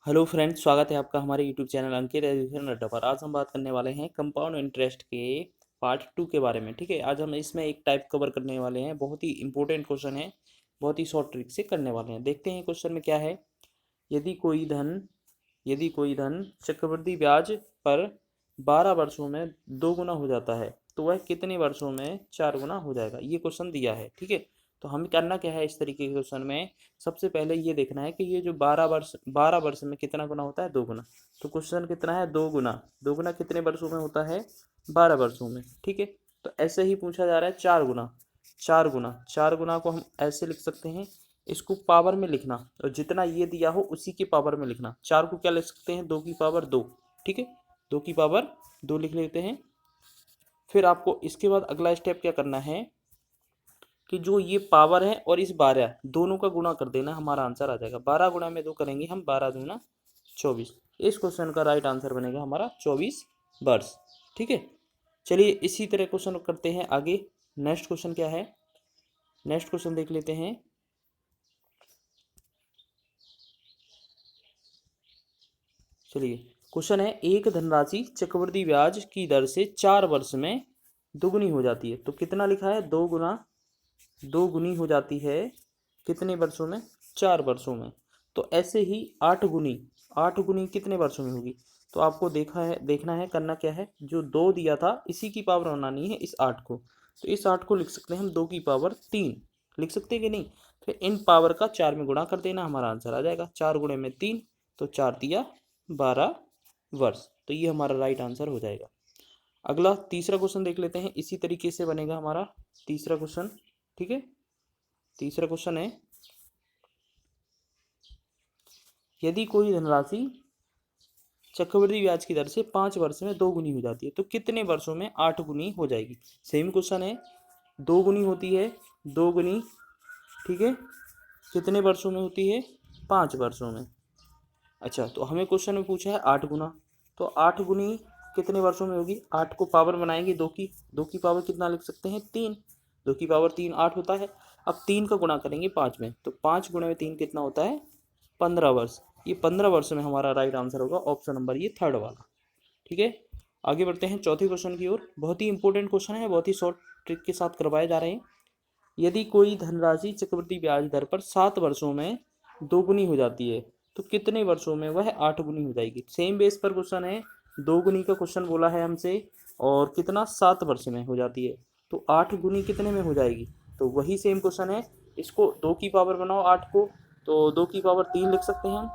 Hello friends, स्वागत है आपका हमारे यूट्यूब चैनल अंकित एजुकेशन अड्डा पर। आज हम बात करने वाले हैं कंपाउंड इंटरेस्ट के पार्ट 2 के बारे में। ठीक है, आज हम इसमें एक टाइप कवर करने वाले हैं। बहुत ही इंपॉर्टेंट क्वेश्चन है, बहुत ही शॉर्ट ट्रिक से करने वाले हैं। देखते हैं क्वेश्चन में क्या है। यदि कोई धन यदि कोई धन चक्रवृद्धि ब्याज पर 12 वर्षों में 2 गुना हो जाता है तो वह कितने वर्षों में 4 गुना हो जाएगा, ये क्वेश्चन दिया है। ठीक है, तो हमें करना क्या है इस तरीके के क्वेश्चन में। सबसे पहले ये देखना है कि ये जो 12 वर्ष में कितना गुना होता है, 2 गुना। तो क्वेश्चन कितना है, 2 गुना। 2 गुना कितने वर्षों में होता है, 12 वर्षों में। ठीक है, तो ऐसे ही पूछा जा रहा है 4 गुना। 4 गुना को हम ऐसे लिख सकते हैं, इसको पावर में लिखना और जितना ये दिया हो उसी के पावर में लिखना। 4 को क्या लिख सकते हैं, 2 की पावर 2। ठीक है, 2 की पावर 2 लिख लेते हैं। फिर आपको इसके बाद अगला स्टेप क्या करना है कि जो ये पावर है और इस 12 दोनों का गुणा कर देना, हमारा आंसर आ जाएगा। 12 गुणा में 2 करेंगे हम, 12 दूना 24। इस क्वेश्चन का राइट आंसर बनेगा हमारा 24 वर्ष। ठीक है, चलिए इसी तरह क्वेश्चन करते हैं आगे। नेक्स्ट क्वेश्चन क्या है, नेक्स्ट क्वेश्चन देख लेते हैं। चलिए, क्वेश्चन है एक धनराशि चक्रवृद्धि ब्याज की दर से 4 वर्ष में दुगुनी हो जाती है। तो कितना लिखा है, 2 गुना, 2 गुनी हो जाती है कितने वर्षों में, 4 वर्षों में। तो ऐसे ही 8 गुनी, 8 गुनी कितने वर्षों में होगी। तो आपको देखना है, करना क्या है, जो 2 दिया था इसी की पावर बनानी है इस 8 को। तो इस 8 को लिख सकते हैं हम 2 की पावर 3, लिख सकते हैं कि नहीं। फिर इन पावर का 4 में गुणा कर देना, हमारा आंसर आ जाएगा। 4 गुणे में 3, तो 4 दिया 12 वर्ष। तो ये हमारा राइट आंसर हो जाएगा। अगला तीसरा क्वेश्चन देख लेते हैं, इसी तरीके से बनेगा हमारा तीसरा क्वेश्चन। ठीक है, तीसरा क्वेश्चन है यदि कोई धनराशि चक्रवृद्धि ब्याज की दर से 5 वर्ष में 2 गुनी हो जाती है तो कितने वर्षों में 8 गुनी हो जाएगी। सेम क्वेश्चन है, 2 गुनी होती है, 2 गुनी। ठीक है, कितने वर्षों में होती है, 5 वर्षों में। अच्छा, तो हमें क्वेश्चन में पूछा है 8 गुना, तो 8 गुनी कितने वर्षों में होगी। 8 को पावर बनाएंगे 2 की, 2 की पावर कितना लिख सकते हैं, 3। 2 की पावर 3 8 होता है। अब 3 का गुणा करेंगे 5 में, तो 5 गुणे में 3 कितना होता है, 15 वर्ष। ये 15 वर्ष में हमारा राइट आंसर होगा ऑप्शन नंबर ये थर्ड वाला। ठीक है, आगे बढ़ते हैं चौथे क्वेश्चन की ओर। बहुत ही इंपॉर्टेंट क्वेश्चन है, बहुत ही शॉर्ट ट्रिक के साथ करवाए जा रहे हैं। यदि कोई धनराशि चक्रवृद्धि ब्याज दर पर 7 वर्षों में 2 गुनी हो जाती है तो कितने वर्षों में वह 8 गुनी हो जाएगी। सेम बेस पर क्वेश्चन है, 2 गुनी का क्वेश्चन बोला है हमसे, और कितना, 7 वर्ष में हो जाती है। तो 8 गुनी कितने में हो जाएगी, तो वही सेम क्वेश्चन है। इसको 2 की पावर बनाओ 8 को, तो 2 की पावर 3 लिख सकते हैं हम।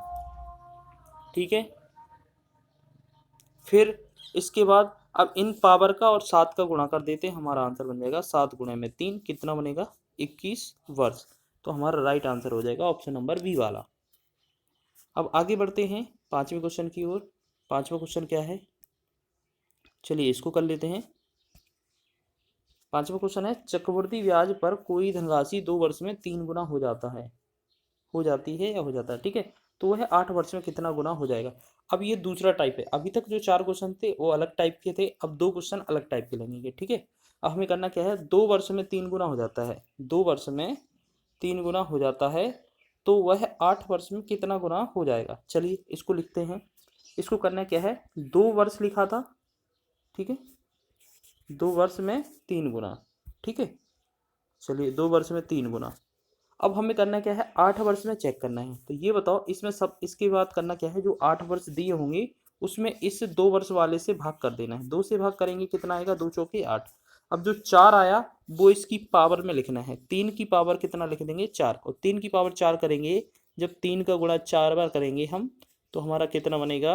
ठीक है, फिर इसके बाद अब इन पावर का और 7 का गुणा कर देते हैं, हमारा आंसर बन जाएगा 7 गुणे में 3 कितना बनेगा, 21 वर्ष। तो हमारा राइट आंसर हो जाएगा ऑप्शन नंबर बी वाला। अब आगे बढ़ते हैं पांचवें क्वेश्चन की ओर। पांचवा क्वेश्चन क्या है, चलिए इसको कर लेते हैं। पांचवा क्वेश्चन है चक्रवृद्धि ब्याज पर कोई धनराशि 2 वर्ष में 3 गुना हो जाता है, हो जाती है या हो जाता है। ठीक है, तो वह 8 वर्ष में कितना गुना हो जाएगा। अब ये दूसरा टाइप है, अभी तक जो 4 क्वेश्चन थे वो अलग टाइप के थे, अब 2 क्वेश्चन अलग टाइप के लगेंगे। ठीक है, अब हमें करना क्या है, 2 वर्ष में 3 गुना हो जाता है, 2 वर्ष में 3 गुना हो जाता है, तो वह 8 वर्ष में कितना गुना हो जाएगा। चलिए इसको लिखते हैं। इसको करना क्या है, 2 वर्ष लिखा था। ठीक है, 2 वर्ष में 3 गुना। ठीक है, चलिए 2 वर्ष में 3 गुना। अब हमें करना क्या है, 8 वर्ष में चेक करना है। तो ये बताओ इसमें सब, इसके बाद करना क्या है, जो 8 वर्ष दिए होंगे उसमें इस 2 वर्ष वाले से भाग कर देना है। 2 से भाग करेंगे कितना आएगा, 2 चौके 8। अब जो 4 आया वो इसकी पावर में लिखना है। 3 की पावर कितना लिख देंगे, 4, और 3 की पावर 4 करेंगे, जब 3 का गुणा 4 बार करेंगे हम, तो हमारा कितना बनेगा,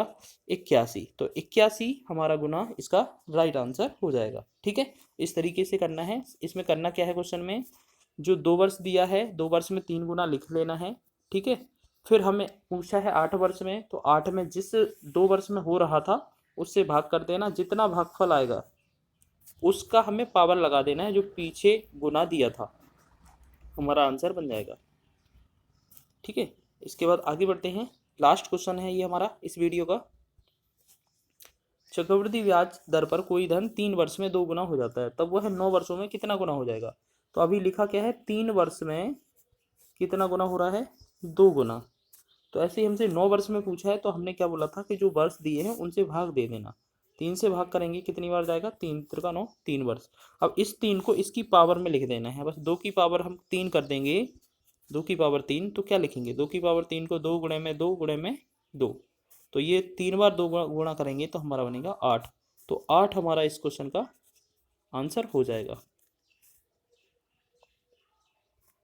81। तो 81 हमारा गुना इसका राइट आंसर हो जाएगा। ठीक है, इस तरीके से करना है। इसमें करना क्या है, क्वेश्चन में जो 2 वर्ष दिया है, 2 वर्ष में 3 गुना लिख लेना है। ठीक है, फिर हमें पूछा है 8 वर्ष में, तो 8 में जिस 2 वर्ष में हो रहा था उससे भाग कर देना, जितना भागफल आएगा उसका हमें पावर लगा देना है जो पीछे गुना दिया था, हमारा आंसर बन जाएगा। ठीक है, इसके बाद आगे बढ़ते हैं। लास्ट क्वेश्चन है ये हमारा इस वीडियो का। चक्रवृद्धि ब्याज दर पर कोई धन 3 वर्ष में 2 गुना हो जाता है, तब वह 9 वर्षों में कितना गुना हो जाएगा। तो अभी लिखा क्या है, 3 वर्ष में कितना गुना हो रहा है, 2 गुना। तो ऐसे ही हमसे 9 वर्ष में पूछा है, तो हमने क्या बोला था कि जो वर्ष दिए हैं उनसे भाग दे देना। 3 से भाग करेंगे कितनी बार जाएगा, 3 त्रिका 9, 3 वर्ष। अब इस 3 को इसकी पावर में लिख देना है, बस 2 की पावर हम 3 कर देंगे, 2 की पावर 3, तो क्या लिखेंगे, 2 की पावर 3 को 2 गुणे में 2 गुणे में 2, तो ये 3 बार 2 गुणा करेंगे तो हमारा बनेगा 8। तो 8 हमारा इस क्वेश्चन का आंसर हो जाएगा।